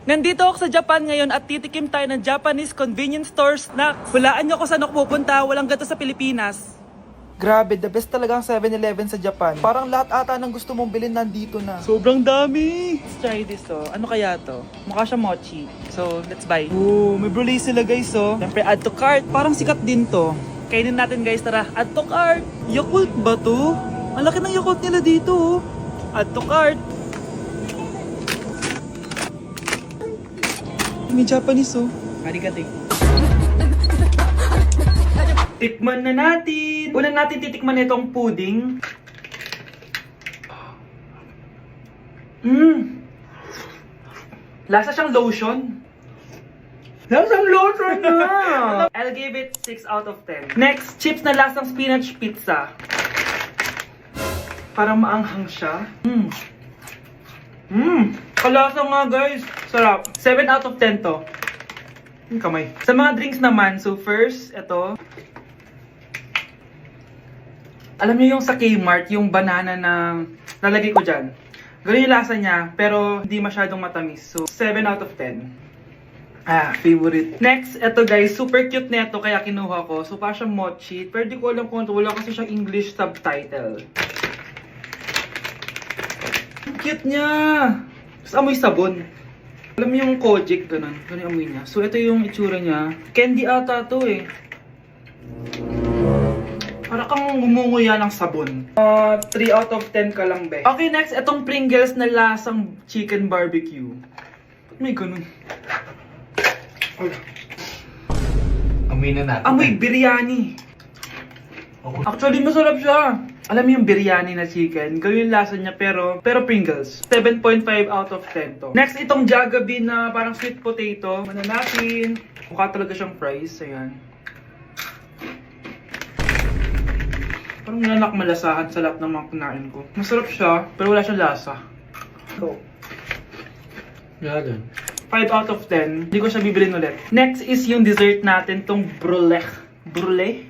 Nandito ako sa Japan ngayon at titikim tayo ng Japanese convenience store snacks. Hulaan nyo kung saan ako pupunta, walang ganito sa Pilipinas. Grabe, the best talaga ang 7-Eleven sa Japan. Parang lahat ata ng gusto mong bilhin nandito na. Sobrang dami! Let's try this Ano kaya to? Mukha siya mochi. So, let's buy. Oh, may brulee sila guys Siyempre, add to cart. Parang sikat din to. Kainin natin guys, tara. Add to cart. Yakult ba to? Ang laki ng Yakult nila dito Add to cart. May Japanese Arigato. Tikman na natin. Una natin titikman itong pudding. Lasa siyang lotion. Lasang lotion na! I'll give it 6 out of 10. Next, chips na lasang spinach pizza. Parang maanghang siya. Kalasa nga guys. Sarap. 7 out of 10 to. Kamay. Sa mga drinks naman, so first, ito. Alam niyo yung sa Kmart, yung banana na nalagay ko dyan. Ganun yung lasa niya, pero hindi masyadong matamis. So, 7 out of 10. Favorite. Next, ito guys, super cute na ito, kaya kinuha ko. So, parang siyang mochi. Pero di ko alam kung ito, wala kasi siyang English subtitle. Ang cute niya! Tapos amoy sabon. Alam mo yung Kojic, ganun. Ganun yung amoy niya. So, ito yung itsura niya. Candy ata to Para kang ngumunguya ng sabon. 3 out of 10 ka lang, be. Okay, next, itong Pringles na lasang chicken barbecue. Ba't may ganun? Amoy na natin. Amoy biryani. Actually, masarap siya. Alam mo yung biryani na chicken, ganun yung lasa niya pero Pringles. 7.5 out of 10 to. Next, itong Jollibee na parang sweet potato. Ano natin? Mukha talaga siyang fries. Ayan. Parang nanak malasahan sa lahat ng mga kinain ko. Masarap siya, pero wala siyang lasa. So, Yan. 5 out of 10. Hindi ko siya bibilin ulit. Next is yung dessert natin, tong brulee. Brulee?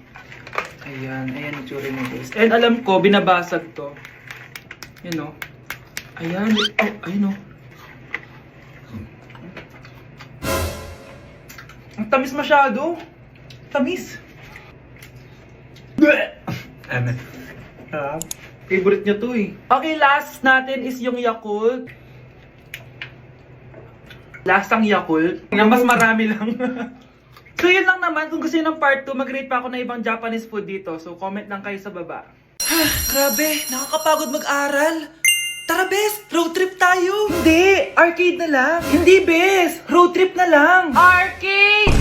Ayan yung tsura niya guys. And alam ko, binabasag to. Yun Ayan. Ayun Ang tamis masyado. Tamis. Favorite niya to Okay, last natin is yung Yakult. Lasang Yakult. Mas marami lang. So yun lang naman, kung gusto nyo ng part 2, mag-rate pa ako ng ibang Japanese food dito. So comment lang kayo sa baba. Grabe, nakakapagod mag-aral. Tara bes, road trip tayo. Hindi, arcade na lang. Hindi bes, road trip na lang. Arcade!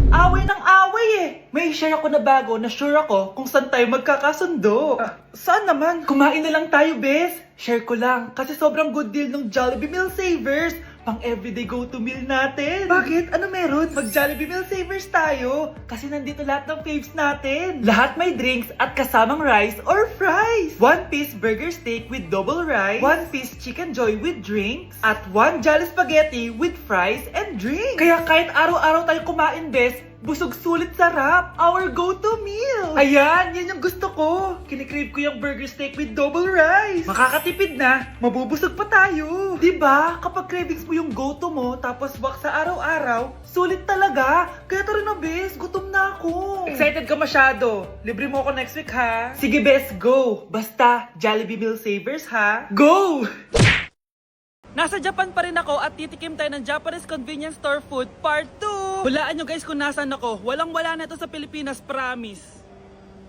Away ng away May share ako na bago na sure ako kung saan tayo magkakasundo. Saan naman? Kumain na lang tayo bes. Share ko lang, kasi sobrang good deal ng Jollibee Meal Savers. Pang everyday go-to meal natin. Bakit? Ano meron? Mag-Jollibee Meal Savers tayo. Kasi nandito lahat ng faves natin. Lahat may drinks at kasamang rice or fries. 1-piece burger steak with double rice. 1-piece chicken joy with drinks. At 1 Jolly Spaghetti with fries and drinks. Kaya kahit araw-araw tayo kumain, bes, busog sulit sarap. Our go-to meal. Ayan, yan yung gusto ko. Kinikrave ko yung burger steak with double rice. Makakatipid na, mabubusog pa tayo. Diba? Kapag cravings mo yung go-to mo, tapos wak sa araw-araw, sulit talaga. Kaya tara na bes, gutom na ako. Excited ka masyado. Libre mo ako next week ha. Sige bes, go. Basta, Jollibee Meal Savers ha. Go! Nasa Japan pa rin ako at titikim tayo ng Japanese convenience store food part 2. Hulaan nyo guys kung nasan ako. Walang-wala na ito sa Pilipinas, promise.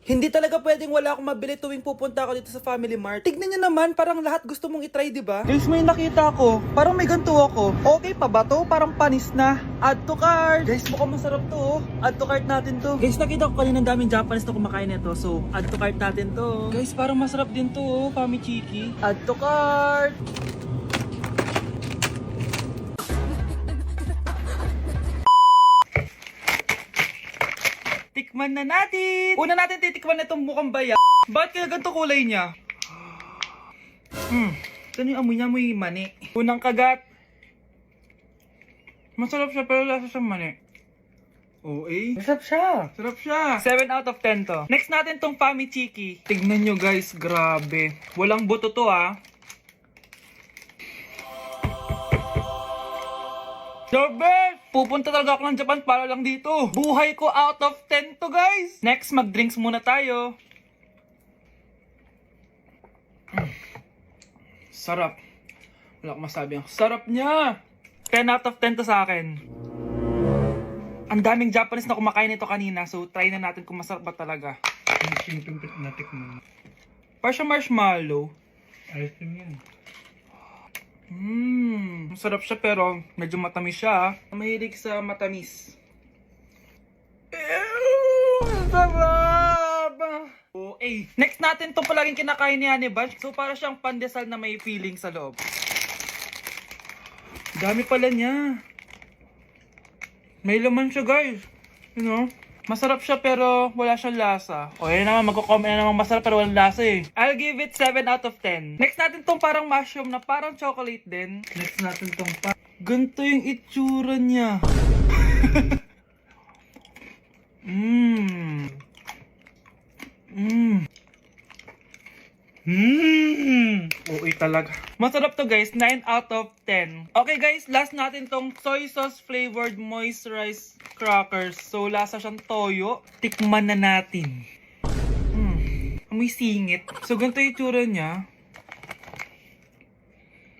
Hindi talaga pwedeng wala akong mabili tuwing pupunta ako dito sa Family Mart. Tignan nyo naman, parang lahat gusto mong itry, diba? Guys, may nakita ko. Parang may ganito ako. Okay pa ba to? Parang panis na. Add to cart. Guys, mukhang masarap to. Add to cart natin to. Guys, nakita ko kanina daming Japanese na kumakain nito. So, add to cart natin to. Guys, parang masarap din to, Famichiki. Add to cart. Tikman na natin! Una natin titikman na itong mukhang baya. Bakit kaya ganito kulay niya? Ito yung amoy niya, amoy mani. Unang kagat. Masarap siya pero lasa siyang mani. Masarap siya. Sarap siya. 7 out of 10 to. Next natin tong Famichiki. Tignan nyo guys, grabe. Walang buto to The best! Pupunta talaga ako ng Japan para lang dito. Buhay ko out of 10 to, guys. Next, mag-drinks muna tayo. Sarap. Wala akong masabi. Ang sarap niya. 10 out of 10 to sa akin. Ang daming Japanese na kumakain nito kanina, so try na natin kung masarap ba talaga. Yung simple natik mo. Para siya marshmallow. Ayos din yan. Masarap siya pero medyo matamis siya. Mahilig sa matamis. Sarap! Okay. Next natin itong palaging kinakain ni Honey Bunch. So para siyang pandesal na may feeling sa loob. Dami pala niya. May laman siya, guys. You know? Masarap siya pero wala siyang lasa. O yun naman, magko-comment na naman masarap pero walang lasa eh. I'll give it 7 out of 10. Next natin tong parang mushroom na parang chocolate din. Next natin tong Ganito yung itsura niya. Okay talaga. Masarap to, guys. 9 out of 10. Okay, guys. Last natin tong soy sauce flavored moisturized crackers. So, lasa siyang toyo. Tikman na natin. May singit. So, ganito yung itsura niya.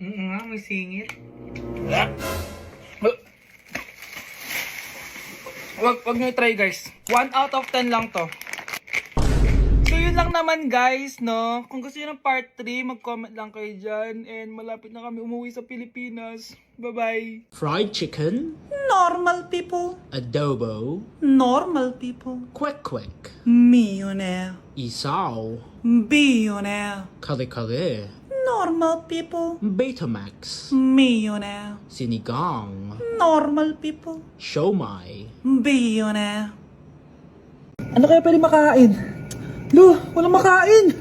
nga, may singit. Wag nyo try, guys. 1 out of 10 lang to. So yun lang naman, guys, no? Kung gusto nyo ng part 3, mag-comment lang kayo dyan. And malapit na kami umuwi sa Pilipinas. Bye-bye! Fried chicken, Normal people, adobo, normal people, quick quick, millionaire, isaw, billionaire, kare kare, normal people, Betamax, millionaire, sinigang, normal people, siomai, billionaire. Ano kaya pwede makain? Lo, walang makain!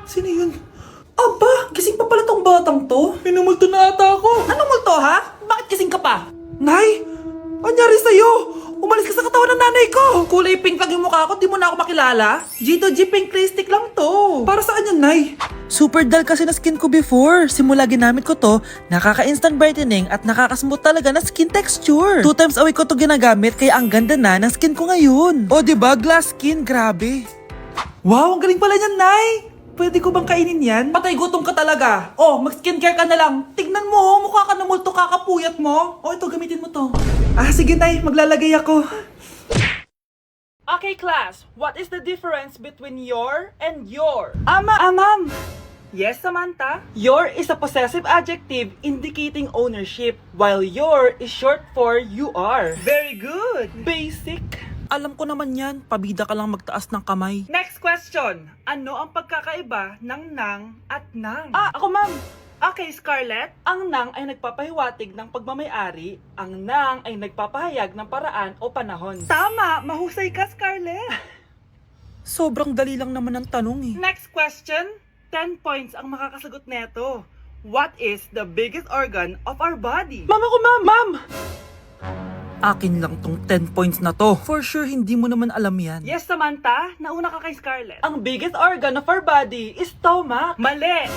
Sino yun? Aba, gising pa pala tong batang to. Minumulto na ata ako! Anong multo ha? Bakit gising ka pa? Nay, anyari sa'yo? Umalis ka sa katawan ng nanay ko! Kulay pink lang yung mukha ko, di mo na ako makilala? G2G pink lipstick lang to. Para saan yan, Nay? Super dull kasi na skin ko before. Simula ginamit ko to, nakaka-instant brightening at nakaka-smooth talaga na skin texture. 2 times a week ko to ginagamit kaya ang ganda na ng skin ko ngayon. O diba, glass skin, grabe. Wow, ang galing pala niyan, Nay! Pwede ko bang kainin yan? Patay gutom ka talaga. Oh, mag-skincare ka na lang. Tignan mo, mukha ka na multo kakapuyat mo. Oh, ito, gamitin mo to. Ah, sige, Nay. Maglalagay ako. Okay, class. What is the difference between your and your? Ma'am. Yes, Samantha? Your is a possessive adjective indicating ownership, while your is short for you are. Very good. Basic. Alam ko naman yan, pabida ka lang magtaas ng kamay. Next question. Ano ang pagkakaiba ng nang at nang? Ako, ma'am. Okay, Scarlett. Ang nang ay nagpapahiwatig ng pagmamayari, ang nang ay nagpapahayag ng paraan o panahon. Tama! Mahusay ka, Scarlett. Sobrang dali lang naman ang tanong eh. Next question. 10 points ang makakasagot neto. What is the biggest organ of our body? Ma'am ako, ma'am! Akin lang tong 10 points na to. For sure, hindi mo naman alam yan. Yes, Samantha. Nauna ka kay Scarlett. Ang biggest organ of our body is stomach. Mali!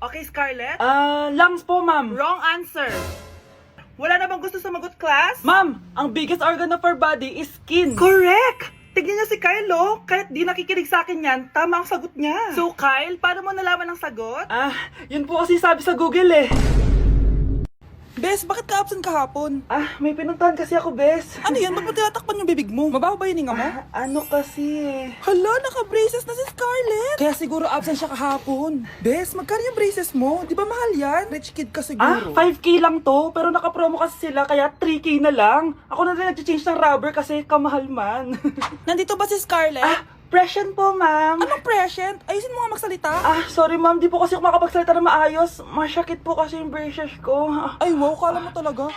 Okay, Scarlett. Lungs po, ma'am. Wrong answer. Wala na bang gusto sumagot, class? Ma'am, ang biggest organ of our body is skin. Correct! Tignan niya si Kyle, oh. Kahit di nakikinig sa akin yan, tama ang sagot niya. So, Kyle, paano mo nalaman ang sagot? Yun po kasi sabi sa Google eh. Bes, bakit ka absent kahapon? May pinuntahan kasi ako, Bes. Ano yan? Ba't mo tinatakpan yung bibig mo? Mabaho ba yung hinga mo? Ano kasi eh. Hala, naka-braces na si Scarlett! Kaya siguro absent siya kahapon. Bes, magkano yung braces mo? Di ba mahal yan? Rich kid ka siguro. 5K lang to, pero naka-promo kasi sila, kaya 3K na lang. Ako na rin nag-change ng rubber kasi kamahal man. Nandito ba si Scarlett? Present po, ma'am. Anong present? Ayusin mo nga magsalita. Sorry ma'am, di po kasi ako makapagsalita na maayos. Masyakit po kasi yung braces ko. Ay wow, kala mo talaga.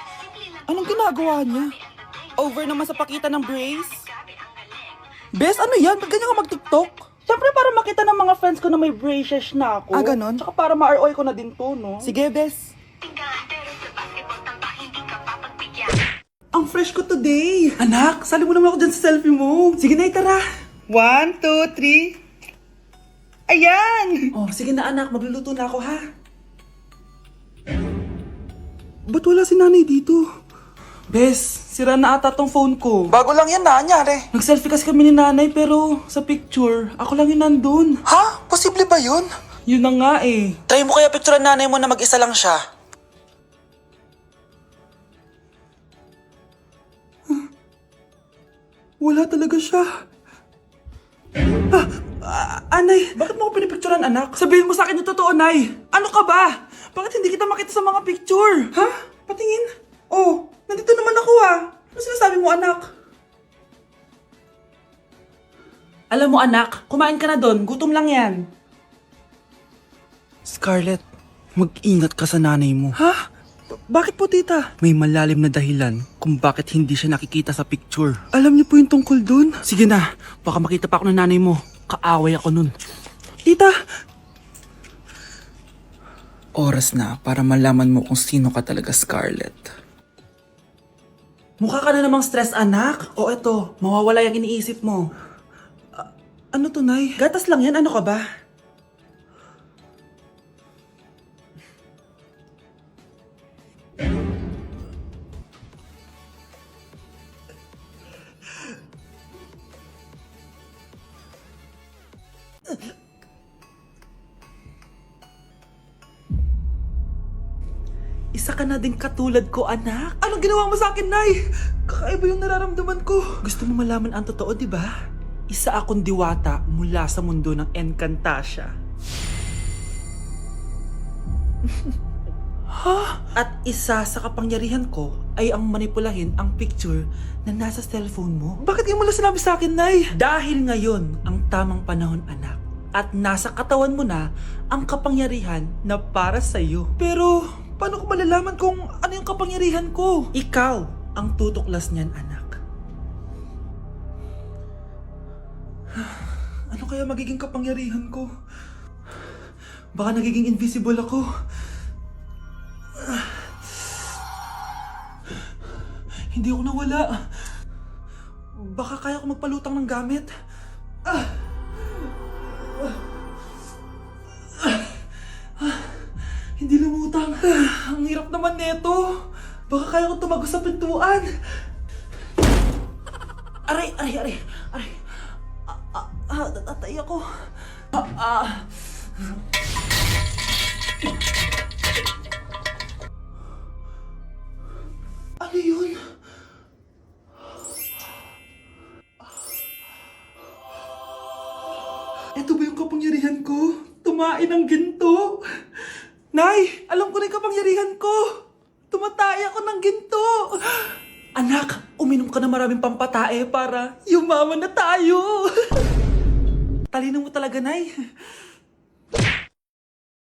Anong ginagawa niya? Over naman sa pakita ng brace? Bes, ano yan? Ba't ganyan ka mag-tiktok? Siyempre para makita ng mga friends ko na may braces na ako. Ganon? Tsaka para ma-ROI ko na din to, no? Sige, Bes. Ang fresh ko today. Anak, sali mo naman ako dyan sa selfie mo. Sige na, tara. 1, 2, 3. Ayan! Oh, sige na anak, magluluto na ako ha. Ba't wala si nanay dito? Bes, sira na ata tong phone ko. Bago lang yan na, anyari. Nag-selfie kasi kami ni nanay pero sa picture, ako lang yung nandun. Ha? Posible ba yun? Yun na nga eh. Try mo kaya picturean nanay mo na mag-isa lang siya. Wala talaga siya. Anay, bakit mo ako pinipicturean, anak? Sabihin mo sa akin yung totoo, Nay. Ano ka ba? Bakit hindi kita makita sa mga picture? Ha? Patingin. Oh, nandito naman ako ah. Ano sinasabi mo, anak? Alam mo, anak, kumain ka na doon. Gutom lang yan. Scarlett, mag-ingat ka sa nanay mo. Ha? Bakit po, tita? May malalim na dahilan kung bakit hindi siya nakikita sa picture. Alam niyo po yung tungkol dun? Sige na, baka makita pa ako ng nanay mo. Kaaway ako nun. Tita! Oras na para malaman mo kung sino ka talaga, Scarlett. Mukha ka na namang stress, anak. O eto, mawawala yung iniisip mo. Ano to, Nay? Gatas lang yan, ano ka ba? Isa ka na din katulad ko, anak. Anong ginawa mo sa akin, Nay? Kakaiba yung nararamdaman ko. Gusto mo malaman ang totoo, di ba? Isa akong diwata mula sa mundo ng Encantasia. Ha? At isa sa kapangyarihan ko ay ang manipulahin ang picture na nasa cellphone mo. Bakit yung mula sinabi sa akin, Nay? Dahil ngayon ang tamang panahon, anak. At nasa katawan mo na ang kapangyarihan na para sa'yo. Pero paano ko malalaman kung ano yung kapangyarihan ko? Ikaw ang tutuklas niyan, anak. Ano kaya magiging kapangyarihan ko? Baka nagiging invisible ako. Hindi ako nawala. Baka kaya ko magpalutang ng gamit. Hindi lumutang. Ang hirap naman neto. Baka kaya ko tumagos sa pintuan. Aray, aray, aray. Aray. Natatay ako. Ano yun? Ito ba yung kapangyarihan ko? Tumain ng ginto? Nay, alam ko na yung kapangyarihan ko. Tumatay ako ng ginto. Anak, uminom ka na maraming pampatae para yumaman na tayo. Talino mo talaga, Nay.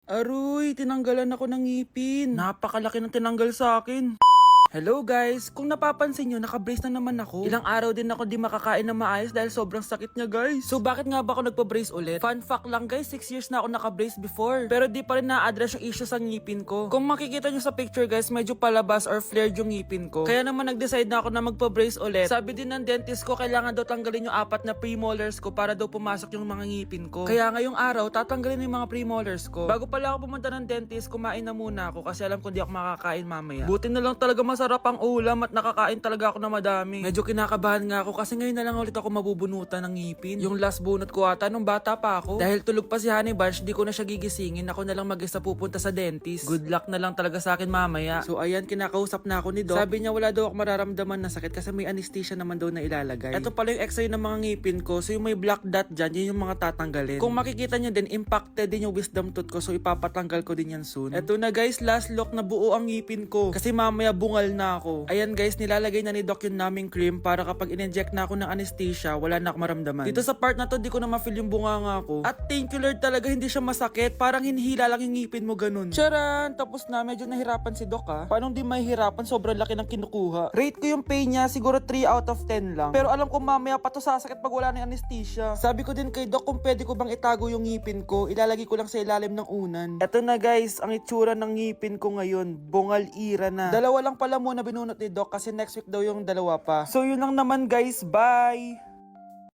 Aroy, tinanggalan ako ng ngipin. Napakalaki ng tinanggal sa akin. Hello guys! Kung napapansin nyo, naka-brace na naman ako. Ilang araw din ako di makakain na maayos dahil sobrang sakit niya guys. So bakit nga ba ako nagpa-brace ulit? Fun fact lang guys, 6 years na ako naka-brace before. Pero di pa rin na-address yung issue sa ngipin ko. Kung makikita nyo sa picture guys, medyo palabas or flared yung ngipin ko. Kaya naman nag-decide na ako na magpa-brace ulit. Sabi din ng dentist ko, kailangan daw tanggalin yung 4 na premolars ko para daw pumasok yung mga ngipin ko. Kaya ngayong araw, tatanggalin yung mga premolars ko. Bago pala ako pumunta ng dentist, kumain na muna ako kasi alam ko di ako makakain mamaya. Buti na lang talaga masarap ang ulam at nakakain talaga ako na madami. Medyo kinakabahan nga ako kasi ngayon na lang ulit ako mabubunutan ng ngipin. Yung last bunot ko ata nung bata pa ako. Dahil tulog pa si Honey Bunch, di ko na siya gigisingin. Ako na lang mag-isa pupunta sa dentist. Good luck na lang talaga sa akin mamaya. So ayan, kinakausap na ako ni Doc. Sabi niya wala daw ako mararamdaman na sakit kasi may anesthesia naman daw na ilalagay. Ito pala yung x-ray ng mga ngipin ko. So yung may black dot dyan, yun yung mga tatanggalin. Kung makikita niyo din, impacted din yung wisdom tooth ko. So ipapatanggal ko din yan soon. Ito na guys, last look na buo ang ngipin ko. Kasi mamaya bungal na ako. Ayan guys, nilalagay na ni Doc yung naming cream para kapag in-inject na ako ng anesthesia, wala na ako maramdaman. Dito sa part na to, di ko na ma-feel yung bunganga ko. At thank you Lord talaga, hindi siya masakit. Parang hinihila lang yung ngipin mo ganun. Charan! Tapos na, medyo nahirapan si Doc ha. Paano di mahihirapan? Sobrang laki ng kinukuha. Rate ko yung pain niya, siguro 3 out of 10 lang. Pero alam ko mamaya pa to sasakit pag wala na yung anesthesia. Sabi ko din kay Doc kung pwede ko bang itago yung ngipin ko, ilalagay ko lang sa ilalim ng unan. Eto na guys, ang itsura ng ngipin ko ngayon, bungal ira na. Dalawa lang pala muna binunot ni Doc kasi next week daw yung dalawa pa. So yun lang naman guys, bye!